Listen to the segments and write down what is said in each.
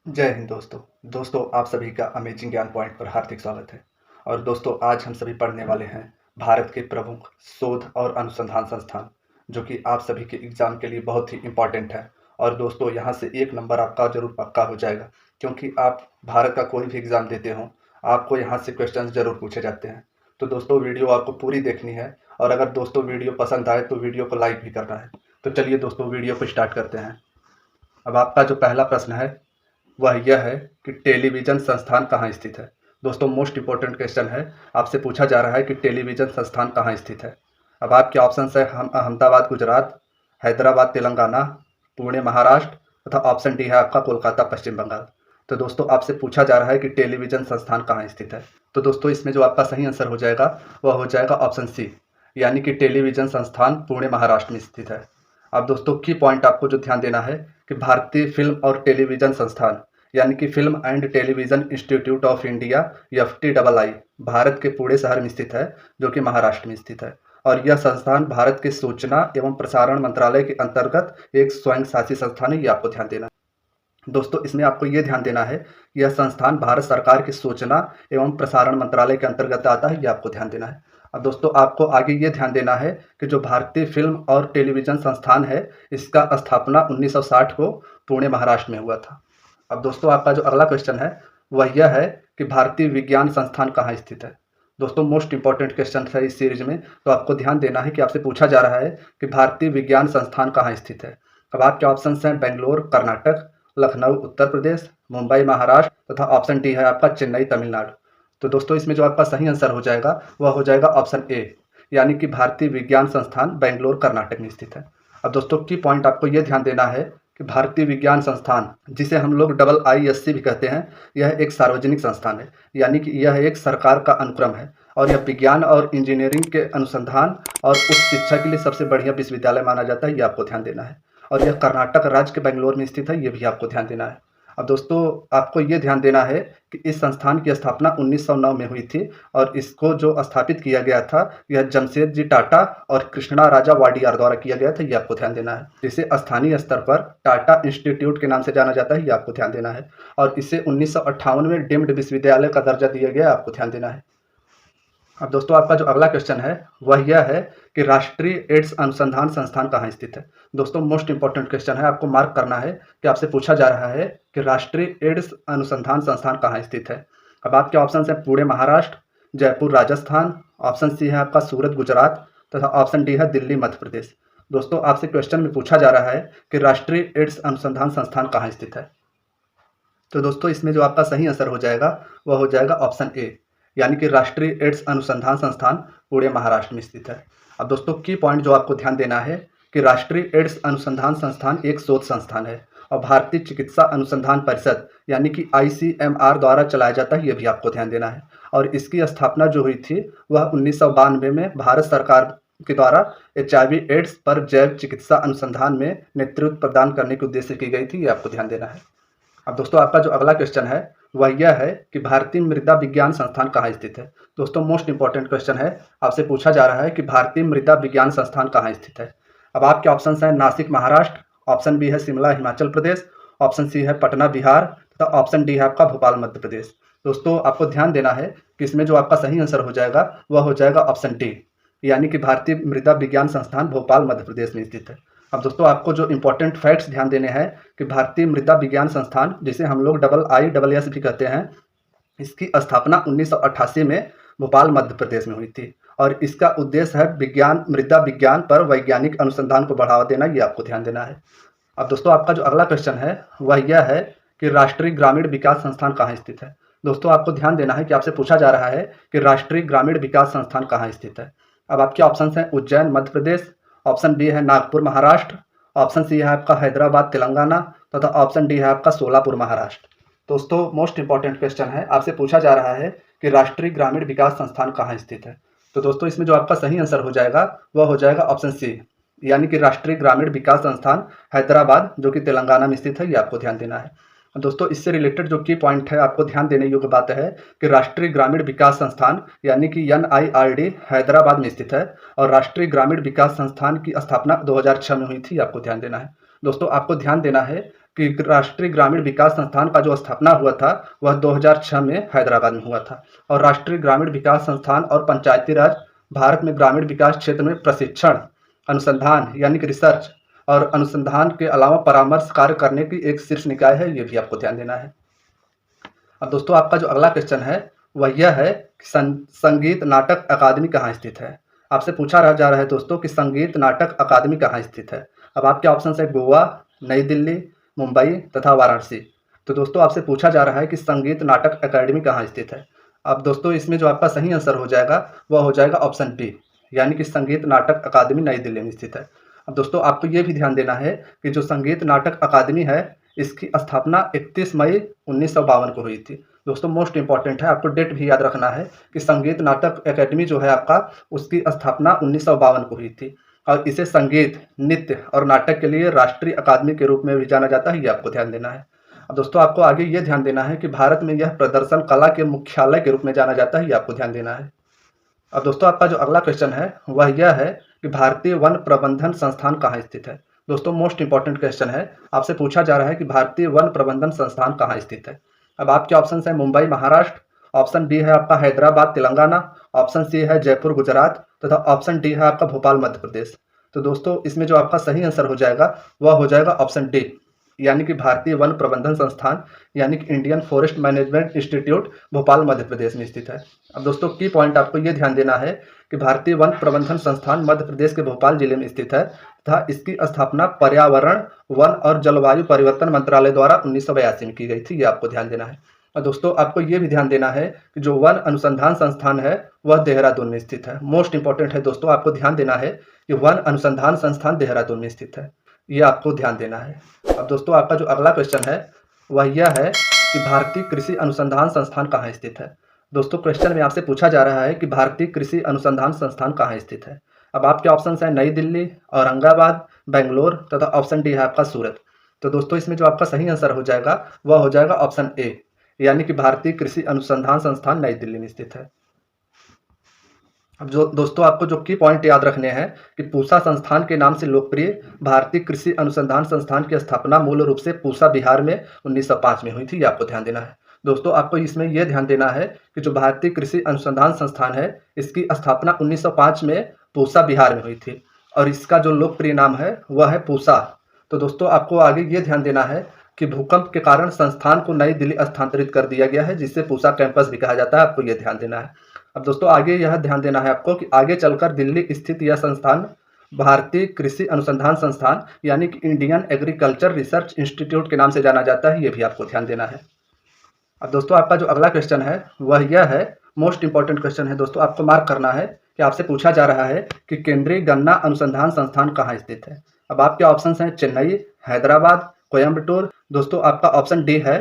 जय हिंद दोस्तों। आप सभी का अमेजिंग ज्ञान पॉइंट पर हार्दिक स्वागत है। और दोस्तों, आज हम सभी पढ़ने वाले हैं भारत के प्रमुख शोध और अनुसंधान संस्थान, जो कि आप सभी के एग्जाम के लिए बहुत ही इम्पोर्टेंट है। और दोस्तों, यहाँ से एक नंबर आपका जरूर पक्का हो जाएगा, क्योंकि आप भारत का कोई भी एग्जाम देते हो, आपको यहाँ से क्वेश्चन जरूर पूछे जाते हैं। तो दोस्तों, वीडियो आपको पूरी देखनी है, और अगर दोस्तों वीडियो पसंद आए तो वीडियो को लाइक भी करना है। तो चलिए दोस्तों, वीडियो को स्टार्ट करते हैं। अब आपका जो पहला प्रश्न है वह यह है कि टेलीविज़न संस्थान कहाँ स्थित है। दोस्तों, मोस्ट इम्पोर्टेंट क्वेश्चन है। आपसे पूछा जा रहा है कि टेलीविज़न संस्थान कहाँ स्थित है। अब आपके ऑप्शंस है अहमदाबाद गुजरात, हैदराबाद तेलंगाना, पुणे महाराष्ट्र, तथा ऑप्शन डी है आपका कोलकाता पश्चिम बंगाल। तो दोस्तों, आपसे पूछा जा रहा है कि टेलीविज़न संस्थान कहाँ स्थित है। तो दोस्तों, इसमें जो आपका सही आंसर हो जाएगा वह हो जाएगा ऑप्शन सी, यानी कि टेलीविज़न संस्थान पुणे महाराष्ट्र में स्थित है। अब दोस्तों, की पॉइंट आपको जो ध्यान देना है कि भारतीय फिल्म और टेलीविज़न संस्थान, यानी कि film and television institute of India FTII Bharat के पुणे शहर में स्थित है, जो कि महाराष्ट्र में स्थित है। और यह संस्थान भारत के सूचना एवं प्रसारण मंत्रालय के अंतर्गत एक स्वयं शासित संस्थान है। ये आपको ध्यान देना है। दोस्तों, इसमें आपको ये ध्यान देना है, यह संस्थान भारत सरकार के सूचना एवं प्रसारण मंत्रालय के अंतर्गत आता है। ये आपको ध्यान देना है। अब दोस्तों, आपको आगे ये ध्यान देना है कि जो भारतीय फिल्म और टेलीविज़न संस्थान है, इसका स्थापना 1960 को पुणे महाराष्ट्र में हुआ था। अब दोस्तों, आपका जो अगला क्वेश्चन है वह यह है कि भारतीय विज्ञान संस्थान कहाँ स्थित है। दोस्तों, मोस्ट इंपॉर्टेंट क्वेश्चन है इस सीरीज में। तो आपको ध्यान देना है कि आपसे पूछा जा रहा है कि भारतीय विज्ञान संस्थान कहाँ स्थित है। अब आपके ऑप्शन हैं बेंगलोर कर्नाटक, लखनऊ उत्तर प्रदेश, मुंबई महाराष्ट्र, तथा ऑप्शन डी है आपका चेन्नई तमिलनाडु। तो दोस्तों, इसमें जो आपका सही आंसर हो जाएगा वह हो जाएगा ऑप्शन ए, यानी कि भारतीय विज्ञान संस्थान बेंगलोर कर्नाटक में स्थित है। अब दोस्तों, की पॉइंट आपको ये ध्यान देना है कि भारतीय विज्ञान संस्थान, जिसे हम लोग IISc भी कहते हैं, यह एक सार्वजनिक संस्थान है, यानी कि यह एक सरकार का अनुक्रम है। और यह विज्ञान और इंजीनियरिंग के अनुसंधान और उच्च शिक्षा के लिए सबसे बढ़िया विश्वविद्यालय माना जाता है। ये आपको ध्यान देना है। और यह कर्नाटक राज्य के बेंगलोर में स्थित है। ये भी आपको ध्यान देना है। अब दोस्तों, आपको ये ध्यान देना है कि इस संस्थान की स्थापना 1909 में हुई थी, और इसको जो स्थापित किया गया था यह जमशेदजी टाटा और कृष्णा राजा वाडियार द्वारा किया गया था। ये आपको ध्यान देना है। इसे स्थानीय स्तर पर टाटा इंस्टीट्यूट के नाम से जाना जाता है। ये आपको ध्यान देना है। और इसे 1958 में डीम्ड विश्वविद्यालय का दर्जा दिया गया। आपको ध्यान देना है। अब दोस्तों, आपका जो अगला क्वेश्चन है वह यह है कि राष्ट्रीय एड्स अनुसंधान संस्थान कहाँ स्थित है। दोस्तों, मोस्ट इंपॉर्टेंट क्वेश्चन है। आपको मार्क करना है कि आपसे पूछा जा रहा है कि राष्ट्रीय एड्स अनुसंधान संस्थान कहाँ स्थित है। अब आपके ऑप्शन हैं पुणे महाराष्ट्र, जयपुर राजस्थान, ऑप्शन सी है आपका सूरत गुजरात, तथा ऑप्शन डी है दिल्ली मध्य प्रदेश। दोस्तों, आपसे क्वेश्चन में पूछा जा रहा है कि राष्ट्रीय एड्स अनुसंधान संस्थान कहाँ स्थित है। तो दोस्तों, इसमें जो आपका सही आंसर हो जाएगा वह हो जाएगा ऑप्शन ए, यानी कि राष्ट्रीय एड्स अनुसंधान संस्थान पुणे महाराष्ट्र में स्थित है। अब दोस्तों, की पॉइंट जो आपको ध्यान देना है कि राष्ट्रीय एड्स अनुसंधान संस्थान एक शोध संस्थान है, और भारतीय चिकित्सा अनुसंधान परिषद यानी कि ICMR द्वारा चलाया जाता है। ये भी आपको ध्यान देना है। और इसकी स्थापना जो हुई थी वह 1992 में भारत सरकार के द्वारा HIV एड्स पर जैव चिकित्सा अनुसंधान में नेतृत्व प्रदान करने के उद्देश्य से की गई थी। ये आपको ध्यान देना है। अब दोस्तों, आपका जो अगला क्वेश्चन है वह यह है कि भारतीय मृदा विज्ञान संस्थान कहाँ स्थित है। दोस्तों, मोस्ट इंपॉर्टेंट क्वेश्चन है। आपसे पूछा जा रहा है कि भारतीय मृदा विज्ञान संस्थान कहाँ स्थित है। अब आपके ऑप्शन हैं नासिक महाराष्ट्र, ऑप्शन बी है शिमला हिमाचल प्रदेश, ऑप्शन सी है पटना बिहार, तथा ऑप्शन डी है आपका भोपाल मध्य प्रदेश। दोस्तों, आपको ध्यान देना है कि इसमें जो आपका सही आंसर हो जाएगा वह हो जाएगा ऑप्शन डी, यानी कि भारतीय मृदा विज्ञान संस्थान भोपाल मध्य प्रदेश में स्थित है। अब दोस्तों, आपको जो इंपॉर्टेंट फैक्ट्स ध्यान देने हैं कि भारतीय मृदा विज्ञान संस्थान, जिसे हम लोग IISS भी कहते हैं, इसकी स्थापना 1988 में भोपाल मध्य प्रदेश में हुई थी। और इसका उद्देश्य है विज्ञान, मृदा विज्ञान पर वैज्ञानिक अनुसंधान को बढ़ावा देना। ये आपको ध्यान देना है। अब दोस्तों, आपका जो अगला क्वेश्चन है वह यह है कि राष्ट्रीय ग्रामीण विकास संस्थान कहाँ स्थित है। दोस्तों, आपको ध्यान देना है कि आपसे पूछा जा रहा है कि राष्ट्रीय ग्रामीण विकास संस्थान कहाँ स्थित है। अब आपके ऑप्शन हैं उज्जैन मध्य प्रदेश, ऑप्शन बी है नागपुर महाराष्ट्र, ऑप्शन सी है आपका हैदराबाद तेलंगाना, तथा ऑप्शन डी है आपका सोलापुर महाराष्ट्र। दोस्तों, मोस्ट इंपॉर्टेंट क्वेश्चन है। आपसे पूछा जा रहा है कि राष्ट्रीय ग्रामीण विकास संस्थान कहाँ स्थित है। तो दोस्तों, इसमें जो आपका सही आंसर हो जाएगा वह हो जाएगा ऑप्शन सी, यानी कि राष्ट्रीय ग्रामीण विकास संस्थान हैदराबाद, जो कि तेलंगाना में स्थित है। ये आपको ध्यान देना है। दोस्तों, इससे रिलेटेड जो की पॉइंट है, आपको ध्यान देने योग्य बात है कि राष्ट्रीय ग्रामीण विकास संस्थान यानी कि NIRD हैदराबाद में स्थित है, और राष्ट्रीय ग्रामीण विकास संस्थान की स्थापना 2006 में हुई थी। आपको ध्यान देना है। दोस्तों, आपको ध्यान देना है कि राष्ट्रीय ग्रामीण विकास संस्थान का जो स्थापना हुआ था वह 2006 में हैदराबाद में हुआ था। और राष्ट्रीय ग्रामीण विकास संस्थान और पंचायती राज भारत में ग्रामीण विकास क्षेत्र में प्रशिक्षण, अनुसंधान यानी कि रिसर्च और अनुसंधान के अलावा परामर्श कार्य करने की एक शीर्ष निकाय है, ये भी आपको ध्यान देना है। अब दोस्तों आपका जो अगला क्वेश्चन है वह यह है कि संगीत नाटक अकादमी कहाँ स्थित है। आपसे पूछा जा रहा है दोस्तों कि संगीत नाटक अकादमी कहाँ स्थित है। अब आपके ऑप्शन है गोवा, नई दिल्ली, मुंबई तथा वाराणसी। तो दोस्तों आपसे पूछा जा रहा है कि संगीत नाटक अकादमी कहाँ स्थित है। अब दोस्तों इसमें जो आपका सही आंसर हो जाएगा वह हो जाएगा ऑप्शन बी, यानी कि संगीत नाटक अकादमी नई दिल्ली में स्थित है। अब दोस्तों आपको ये भी ध्यान देना है कि जो संगीत नाटक अकादमी है इसकी स्थापना 31 मई 1952 को हुई थी। दोस्तों मोस्ट इंपॉर्टेंट है, आपको डेट भी याद रखना है कि संगीत नाटक अकादमी जो है आपका उसकी स्थापना 1952 को हुई थी और इसे संगीत, नृत्य और नाटक के लिए राष्ट्रीय अकादमी के रूप में भी जाना जाता है, ये आपको ध्यान देना है। अब दोस्तों आपको आगे ये ध्यान देना है कि भारत में यह प्रदर्शन कला के मुख्यालय के रूप में जाना जाता है, ये आपको ध्यान देना है। अब दोस्तों आपका जो अगला क्वेश्चन है वह यह है कि भारतीय वन प्रबंधन संस्थान कहाँ स्थित है। दोस्तों मोस्ट इंपॉर्टेंट क्वेश्चन है, आपसे पूछा जा रहा है कि भारतीय वन प्रबंधन संस्थान कहाँ स्थित है। अब आपके ऑप्शन है मुंबई महाराष्ट्र, ऑप्शन बी है आपका हैदराबाद तेलंगाना, ऑप्शन सी है जयपुर गुजरात तथा ऑप्शन डी है आपका भोपाल मध्य प्रदेश। तो दोस्तों इसमें जो आपका सही आंसर हो जाएगा वह हो जाएगा ऑप्शन डी, यानी कि भारतीय वन प्रबंधन संस्थान यानी कि Indian Forest Management Institute Bhopal Madhya Pradesh में स्थित है। अब दोस्तों की पॉइंट आपको ये ध्यान देना है कि भारतीय वन प्रबंधन संस्थान मध्य प्रदेश के भोपाल जिले में स्थित है तथा इसकी स्थापना पर्यावरण, वन और जलवायु परिवर्तन मंत्रालय द्वारा 1982 में की गई थी, ये आपको ध्यान देना है। और दोस्तों आपको ये भी ध्यान देना है कि जो वन अनुसंधान संस्थान है वह देहरादून में स्थित है। मोस्ट इंपॉर्टेंट है दोस्तों, आपको ध्यान देना है कि वन अनुसंधान संस्थान देहरादून में स्थित है, ये आपको ध्यान देना है। अब दोस्तों आपका जो अगला क्वेश्चन है वह यह है कि भारतीय कृषि अनुसंधान संस्थान कहाँ स्थित है। दोस्तों क्वेश्चन में आपसे पूछा जा रहा है कि भारतीय कृषि अनुसंधान संस्थान कहाँ स्थित है। अब आपके ऑप्शन है नई दिल्ली, औरंगाबाद, बेंगलोर तथा ऑप्शन डी है आपका सूरत। तो दोस्तों इसमें जो आपका सही आंसर हो जाएगा वह हो जाएगा ऑप्शन ए, यानी कि भारतीय कृषि अनुसंधान संस्थान नई दिल्ली में स्थित है। अब जो दोस्तों आपको जो की पॉइंट याद रखने हैं कि पूसा संस्थान के नाम से लोकप्रिय भारतीय कृषि अनुसंधान संस्थान की स्थापना मूल रूप से पूसा बिहार में 1905 में हुई थी, ये आपको ध्यान देना है। दोस्तों आपको इसमें यह ध्यान देना है कि जो भारतीय कृषि अनुसंधान संस्थान है इसकी स्थापना 1905 में पूसा बिहार में हुई थी और इसका जो लोकप्रिय नाम है वह है पूसा। तो दोस्तों आपको आगे ये ध्यान देना है कि भूकंप के कारण संस्थान को नई दिल्ली स्थानांतरित कर दिया गया है, जिससे पूसा कैंपस भी कहा जाता है, आपको यह ध्यान देना है। अब दोस्तों आगे यह ध्यान देना है आपको कि आगे चलकर दिल्ली स्थित यह संस्थान भारतीय कृषि अनुसंधान संस्थान यानी कि इंडियन एग्रीकल्चर रिसर्च इंस्टीट्यूट के नाम से जाना जाता है, ये भी आपको ध्यान देना है। अब दोस्तों आपका जो अगला क्वेश्चन है वह यह है, मोस्ट इंपॉर्टेंट क्वेश्चन है दोस्तों, आपको मार्क करना है कि आपसे पूछा जा रहा है कि केंद्रीय गन्ना अनुसंधान संस्थान कहाँ स्थित है। अब आपके ऑप्शन हैं चेन्नई, हैदराबाद, कोयम्बटूर। दोस्तों आपका ऑप्शन डी है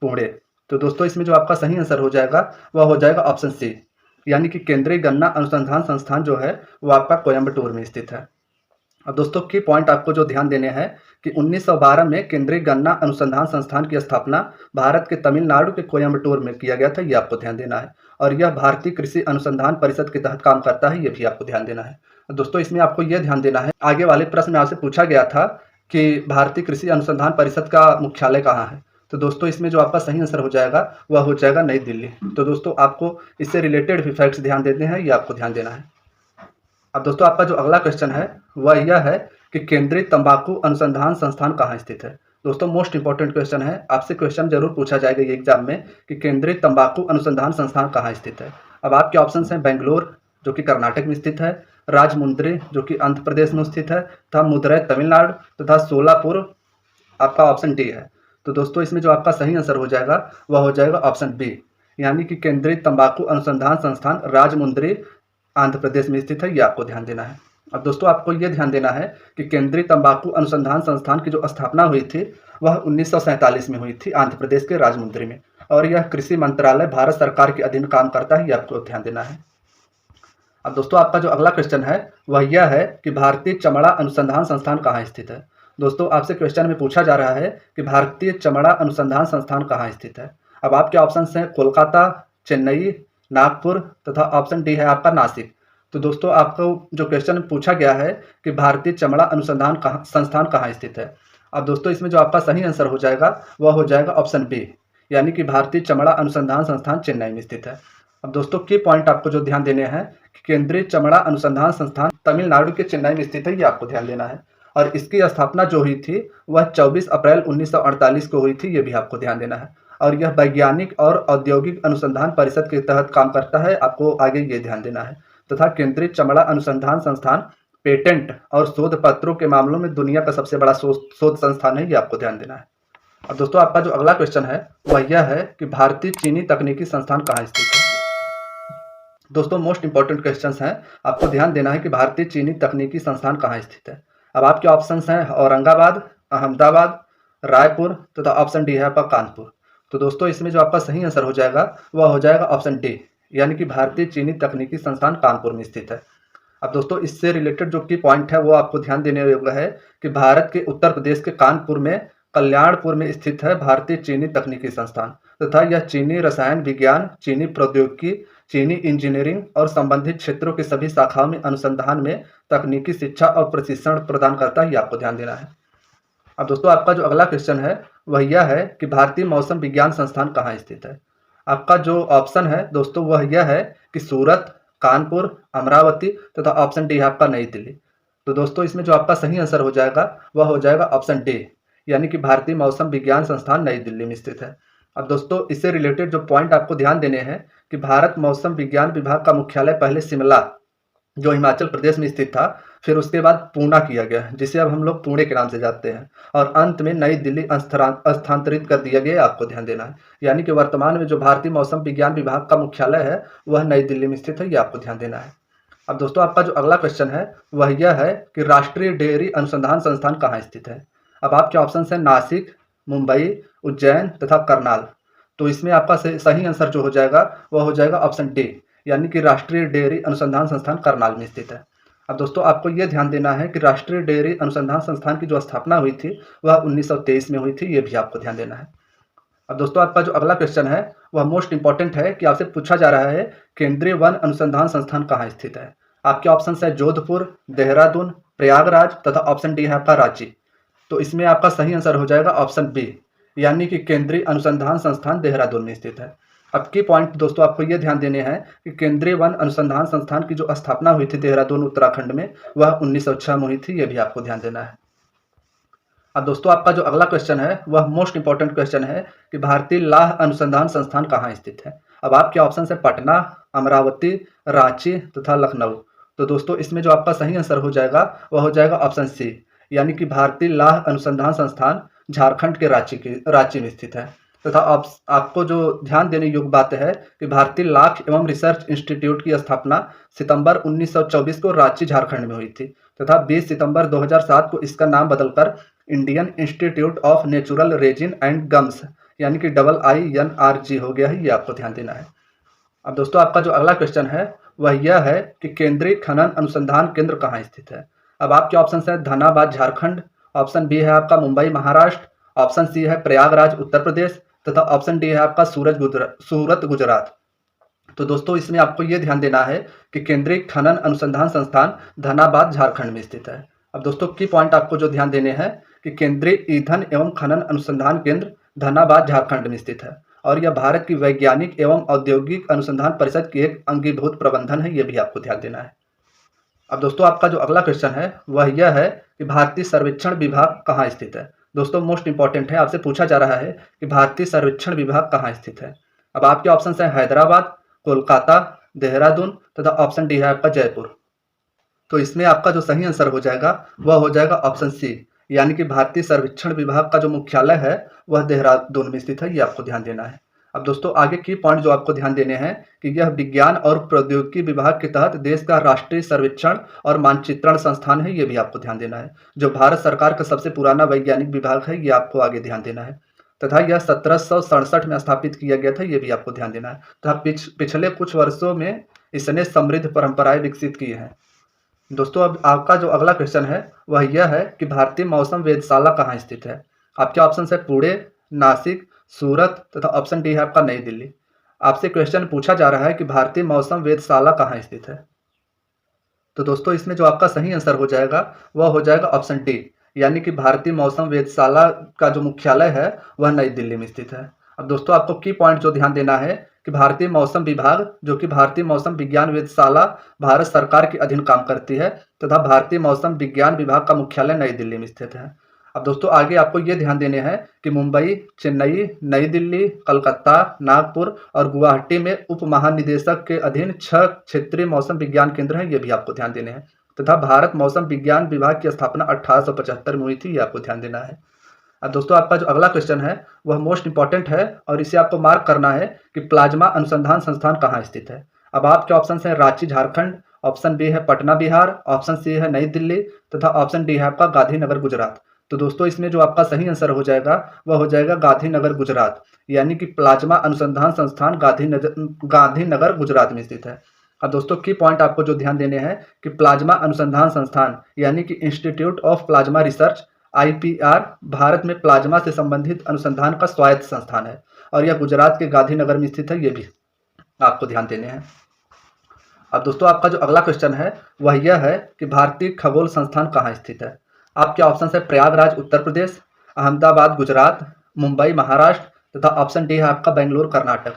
पुणे। तो दोस्तों इसमें जो आपका सही आंसर हो जाएगा वह हो जाएगा ऑप्शन सी, यानी कि केंद्रीय गन्ना अनुसंधान संस्थान जो है वो आपका कोयम्बटूर में स्थित है। अब दोस्तों की पॉइंट आपको जो ध्यान देने हैं कि 1912 में केंद्रीय गन्ना अनुसंधान संस्थान की स्थापना भारत के तमिलनाडु के कोयम्बटूर में किया गया था, ये आपको ध्यान देना है। और यह भारतीय कृषि अनुसंधान परिषद के तहत काम करता है, ये भी आपको ध्यान देना है। दोस्तों इसमें आपको यह ध्यान देना है, आगे वाले प्रश्न में आपसे पूछा गया था कि भारतीय कृषि अनुसंधान परिषद का मुख्यालय कहाँ है। तो दोस्तों इसमें जो आपका सही आंसर हो जाएगा वह हो जाएगा नई दिल्ली। तो दोस्तों आपको इससे रिलेटेड भी फैक्ट्स ध्यान देते हैं, ये आपको ध्यान देना है। अब दोस्तों आपका जो अगला क्वेश्चन है वह यह है कि केंद्रीय तंबाकू अनुसंधान संस्थान कहाँ स्थित है। दोस्तों मोस्ट इंपॉर्टेंट क्वेश्चन है, आपसे क्वेश्चन जरूर पूछा जाएगा ये एग्जाम में कि केंद्रीय तंबाकू अनुसंधान संस्थान कहाँ स्थित है। अब आपके ऑप्शन हैं बेंगलोर जो कि कर्नाटक में स्थित है, राजमुंद्री जो कि आंध्र प्रदेश में स्थित है तथा मदुरै तमिलनाडु तथा सोलापुर आपका ऑप्शन डी है। तो दोस्तों इसमें जो आपका सही आंसर हो जाएगा वह हो जाएगा ऑप्शन बी, यानी कि केंद्रीय तंबाकू अनुसंधान संस्थान राजमुंद्री आंध्र प्रदेश में स्थित है, ये आपको ध्यान देना है। अब दोस्तों आपको ये ध्यान देना है कि केंद्रीय तंबाकू अनुसंधान संस्थान की जो स्थापना हुई थी वह 1947 में हुई थी आंध्र प्रदेश के राजमुंद्री में, और यह कृषि मंत्रालय भारत सरकार के अधीन काम करता है, ये आपको ध्यान देना है। अब दोस्तों आपका जो अगला क्वेश्चन है वह यह है कि भारतीय चमड़ा अनुसंधान संस्थान कहाँ स्थित है। दोस्तों आपसे क्वेश्चन में पूछा जा रहा है कि भारतीय चमड़ा अनुसंधान संस्थान कहाँ स्थित है। अब आपके ऑप्शन हैं कोलकाता, चेन्नई, नागपुर तथा ऑप्शन डी है आपका नासिक। तो दोस्तों आपको जो क्वेश्चन पूछा गया है कि भारतीय चमड़ा अनुसंधान संस्थान कहाँ स्थित है। अब दोस्तों इसमें जो आपका सही आंसर हो जाएगा वह हो जाएगा ऑप्शन बी, यानी कि भारतीय चमड़ा अनुसंधान संस्थान चेन्नई में स्थित है। अब दोस्तों की पॉइंट आपको जो ध्यान देने हैं कि केंद्रीय चमड़ा अनुसंधान संस्थान तमिलनाडु के चेन्नई में स्थित है, ये आपको ध्यान देना है। और इसकी स्थापना जो हुई थी वह 24 अप्रैल 1948 को हुई थी, ये भी आपको ध्यान देना है। और यह वैज्ञानिक और औद्योगिक अनुसंधान परिषद के तहत काम करता है, आपको आगे ये ध्यान देना है। तथा केंद्रीय चमड़ा अनुसंधान संस्थान पेटेंट और शोध पत्रों के मामलों में दुनिया का सबसे बड़ा शोध संस्थान है, ये आपको ध्यान देना है। अब दोस्तों आपका जो अगला क्वेश्चन है वह यह है कि भारतीय चीनी तकनीकी संस्थान कहाँ स्थित है। दोस्तों मोस्ट इंपॉर्टेंट क्वेश्चंस हैं, आपको ध्यान देना है कि भारतीय चीनी तकनीकी संस्थान कहाँ स्थित है। अब आपके ऑप्शंस हैं औरंगाबाद, अहमदाबाद, रायपुर तथा ऑप्शन डी है आपका कानपुर। तो दोस्तों इसमें जो आपका सही आंसर हो जाएगा वह हो जाएगा ऑप्शन डी, यानी कि भारतीय चीनी तकनीकी संस्थान कानपुर में स्थित है। अब दोस्तों इससे रिलेटेड जो की पॉइंट है वो आपको ध्यान देने योग्य है कि भारत के उत्तर प्रदेश के कानपुर में कल्याणपुर में स्थित है भारतीय चीनी तकनीकी संस्थान, तथा यह चीनी रसायन विज्ञान, चीनी प्रौद्योगिकी, चीनी इंजीनियरिंग और संबंधित क्षेत्रों की सभी शाखाओं में अनुसंधान में तकनीकी शिक्षा और प्रशिक्षण प्रदान करता है, ये आपको ध्यान देना है। अब दोस्तों आपका जो अगला क्वेश्चन है वह यह है कि भारतीय मौसम विज्ञान संस्थान कहाँ स्थित है। आपका जो ऑप्शन है दोस्तों वह यह है कि सूरत, कानपुर, अमरावती तथा ऑप्शन डी है आपका नई दिल्ली। तो दोस्तों इसमें जो आपका सही आंसर हो जाएगा वह हो जाएगा ऑप्शन डी, यानी कि भारतीय मौसम विज्ञान संस्थान नई दिल्ली में स्थित है। अब दोस्तों इससे रिलेटेड जो पॉइंट आपको ध्यान देने हैं कि भारत मौसम विज्ञान विभाग का मुख्यालय पहले शिमला जो हिमाचल प्रदेश में स्थित था, फिर उसके बाद पूना किया गया, जिसे अब हम लोग पुणे के नाम से जानते हैं, और अंत में नई दिल्ली स्थानांतरित कर दिया गया, आपको ध्यान देना है। यानी कि वर्तमान में जो भारतीय मौसम विज्ञान विभाग का मुख्यालय है वह नई दिल्ली में स्थित है, ये आपको ध्यान देना है। अब दोस्तों आपका जो अगला क्वेश्चन है वह यह है कि राष्ट्रीय डेयरी अनुसंधान संस्थान कहाँ स्थित है। अब आपके ऑप्शन है नासिक, मुंबई, उज्जैन तथा करनाल। तो इसमें आपका सही आंसर जो हो जाएगा वह हो जाएगा ऑप्शन डी, यानी कि राष्ट्रीय डेयरी अनुसंधान संस्थान करनाल में स्थित है। अब दोस्तों आपको यह ध्यान देना है कि राष्ट्रीय डेयरी अनुसंधान संस्थान की जो स्थापना हुई थी वह 1923 में हुई थी, ये भी आपको ध्यान देना है। अब दोस्तों आपका जो अगला क्वेश्चन है वह मोस्ट इंपॉर्टेंट है कि आपसे पूछा जा रहा है केंद्रीय वन अनुसंधान संस्थान कहाँ स्थित है। आपके ऑप्शन है जोधपुर, देहरादून, प्रयागराज तथा ऑप्शन डी है आपका रांची। तो इसमें आपका सही आंसर हो जाएगा ऑप्शन बी, यानी कि केंद्रीय अनुसंधान संस्थान देहरादून में स्थित है। अब की पॉइंट दोस्तों आपको ये ध्यान देने हैं कि केंद्रीय वन अनुसंधान संस्थान की जो स्थापना हुई थी देहरादून उत्तराखंड में वह 1906 में हुई थी, ये भी आपको ध्यान देना है। अब दोस्तों आपका जो अगला क्वेश्चन है वह मोस्ट इंपॉर्टेंट क्वेश्चन है कि भारतीय लाह अनुसंधान संस्थान कहाँ स्थित है। अब आपके ऑप्शन है पटना, अमरावती, रांची तथा लखनऊ। तो दोस्तों इसमें जो आपका सही आंसर हो जाएगा वह हो जाएगा ऑप्शन सी, यानी कि भारतीय लाह अनुसंधान संस्थान झारखंड के रांची में स्थित है। तथा आपको जो ध्यान देने योग्य बात है कि भारतीय लाख एवं रिसर्च इंस्टीट्यूट की स्थापना सितंबर 1924 को रांची झारखंड में हुई थी, तथा 20 सितंबर 2007 को इसका नाम बदलकर Indian institute of natural resin and gums यानी कि IINRG हो गया है, ये आपको ध्यान देना है। अब दोस्तों आपका जो अगला क्वेश्चन है वह यह है कि केंद्रीय खनन अनुसंधान केंद्र कहाँ स्थित है। अब आपके ऑप्शन है धनाबाद झारखंड, ऑप्शन बी है आपका मुंबई महाराष्ट्र, ऑप्शन सी है प्रयागराज उत्तर प्रदेश तथा ऑप्शन डी है आपका सूरत गुजरात। तो दोस्तों इसमें आपको ये ध्यान देना है कि केंद्रीय खनन अनुसंधान संस्थान धनाबाद झारखंड में स्थित है। अब दोस्तों की पॉइंट आपको जो ध्यान देने हैं कि केंद्रीय ईंधन एवं खनन अनुसंधान केंद्र धनाबाद झारखंड में स्थित है, और यह भारत की वैज्ञानिक एवं औद्योगिक अनुसंधान परिषद की एक अंगीभूत प्रबंधन है, ये भी आपको ध्यान देना है। अब दोस्तों आपका जो अगला क्वेश्चन है वह यह है कि भारतीय सर्वेक्षण विभाग कहाँ स्थित है। दोस्तों मोस्ट इंपॉर्टेंट है, आपसे पूछा जा रहा है कि भारतीय सर्वेक्षण विभाग कहाँ स्थित है। अब आपके ऑप्शन है हैदराबाद, कोलकाता, देहरादून तथा ऑप्शन डी है आपका जयपुर। तो इसमें आपका जो सही आंसर हो जाएगा वह हो जाएगा ऑप्शन सी, यानी कि भारतीय सर्वेक्षण विभाग का जो मुख्यालय है वह देहरादून में स्थित है, ये आपको ध्यान देना है। अब दोस्तों आगे की पॉइंट जो आपको ध्यान देने हैं कि यह विज्ञान और प्रौद्योगिकी विभाग के तहत देश का राष्ट्रीय सर्वेक्षण और मानचित्रण संस्थान है, ये भी आपको ध्यान देना है। जो भारत सरकार का सबसे पुराना वैज्ञानिक विभाग है, ये आपको आगे ध्यान देना है। तथा यह 1767 में स्थापित किया गया था, ये भी आपको ध्यान देना है। तथा पिछले कुछ वर्षों में इसने समृद्ध परंपराएं विकसित की हैं। दोस्तों अब आपका जो अगला क्वेश्चन है वह यह है कि भारतीय मौसम वेधशाला कहाँ स्थित है। आपके ऑप्शन है पुणे, नासिक, सूरत तथा ऑप्शन डी है आपका नई दिल्ली। आपसे क्वेश्चन पूछा जा रहा है कि भारतीय मौसम वेधशाला कहाँ स्थित है। तो दोस्तों इसमें जो आपका सही आंसर हो जाएगा वह हो जाएगा ऑप्शन डी, यानी कि भारतीय मौसम वेधशाला का जो मुख्यालय है वह नई दिल्ली में स्थित है। अब दोस्तों आपको की पॉइंट जो ध्यान देना है कि भारतीय मौसम विभाग जो कि भारतीय मौसम विज्ञान वेधशाला भारत सरकार के अधीन काम करती है तथा भारतीय मौसम विज्ञान विभाग का मुख्यालय नई दिल्ली में स्थित है। अब दोस्तों आगे आपको ये ध्यान देने हैं कि मुंबई, चेन्नई, नई दिल्ली, कलकत्ता, नागपुर और गुवाहाटी में उप महानिदेशक के अधीन 6 क्षेत्रीय मौसम विज्ञान केंद्र हैं, ये भी आपको ध्यान देने हैं तथा भारत मौसम विज्ञान विभाग की स्थापना 1875 में हुई थी, ये आपको ध्यान देना है। अब दोस्तों आपका जो अगला क्वेश्चन है वह मोस्ट इंपॉर्टेंट है और इसे आपको मार्क करना है कि प्लाज्मा अनुसंधान संस्थान कहाँ स्थित है। अब आपके ऑप्शन है रांची झारखंड, ऑप्शन बी है पटना बिहार, ऑप्शन सी है नई दिल्ली तथा ऑप्शन डी है आपका गांधीनगर गुजरात। तो दोस्तों इसमें जो आपका सही आंसर हो जाएगा वह हो जाएगा गांधीनगर गुजरात, यानी कि प्लाज्मा अनुसंधान संस्थान गांधीनगर गुजरात में स्थित है। अब दोस्तों की पॉइंट आपको जो ध्यान देने हैं कि प्लाज्मा अनुसंधान संस्थान यानी कि institute of plasma research IPR Bharat में प्लाज्मा से संबंधित अनुसंधान का स्वायत्त संस्थान है और यह गुजरात के गांधीनगर में स्थित है, ये भी आपको ध्यान देने हैं। अब दोस्तों आपका जो अगला क्वेश्चन है वह यह है कि भारतीय खगोल संस्थान कहाँ स्थित है। आपके ऑप्शन है प्रयागराज उत्तर प्रदेश, अहमदाबाद गुजरात, मुंबई महाराष्ट्र तथा ऑप्शन डी है आपका बेंगलुरु कर्नाटक।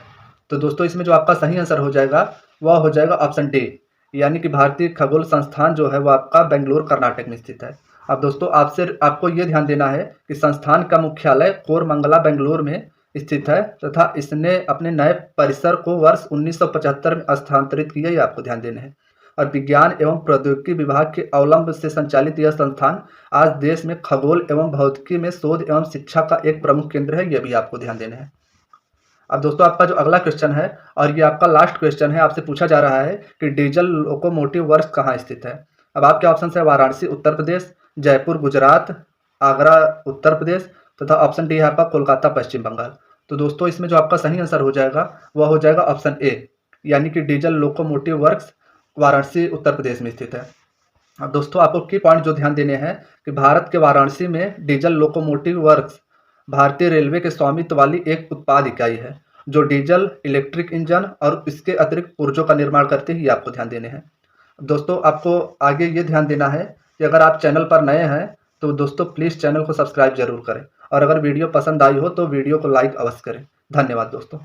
तो दोस्तों इसमें जो आपका सही आंसर हो जाएगा वह हो जाएगा ऑप्शन डी, यानी कि भारतीय खगोल संस्थान जो है वह आपका बेंगलुरु कर्नाटक में स्थित है। अब दोस्तों आपको ये ध्यान देना है कि संस्थान का मुख्यालय कोरमंगला बेंगलुरु में स्थित है तथा इसने अपने नए परिसर को वर्ष 1975 में स्थानांतरित किया, ये आपको ध्यान देना है। और विज्ञान एवं प्रौद्योगिकी विभाग के अवलंब से संचालित यह संस्थान आज देश में खगोल एवं भौतिकी में शोध एवं शिक्षा का एक प्रमुख केंद्र है, यह भी आपको ध्यान देना है। अब दोस्तों आपका जो अगला क्वेश्चन है और ये आपका लास्ट क्वेश्चन है, आपसे पूछा जा रहा है कि डीजल लोकोमोटिव वर्क्स कहाँ स्थित है। अब आपके ऑप्शन है वाराणसी उत्तर प्रदेश, जयपुर गुजरात, आगरा उत्तर प्रदेश तथा ऑप्शन डी है आपका कोलकाता पश्चिम बंगाल। तो दोस्तों इसमें जो आपका सही आंसर हो जाएगा वह हो जाएगा ऑप्शन ए, यानी कि diesel locomotive works Varanasi Uttar Pradesh में स्थित है। अब दोस्तों आपको की पॉइंट जो ध्यान देने हैं कि भारत के वाराणसी में डीजल लोकोमोटिव वर्क्स भारतीय रेलवे के स्वामित्व वाली एक उत्पाद इकाई है जो डीजल, इलेक्ट्रिक इंजन और इसके अतिरिक्त पुर्जों का निर्माण करते ही आपको ध्यान देने हैं। दोस्तों आपको आगे ये ध्यान देना है कि अगर आप चैनल पर नए हैं तो दोस्तों प्लीज़ चैनल को सब्सक्राइब जरूर करें और अगर वीडियो पसंद आई हो तो वीडियो को लाइक अवश्य करें। धन्यवाद दोस्तों।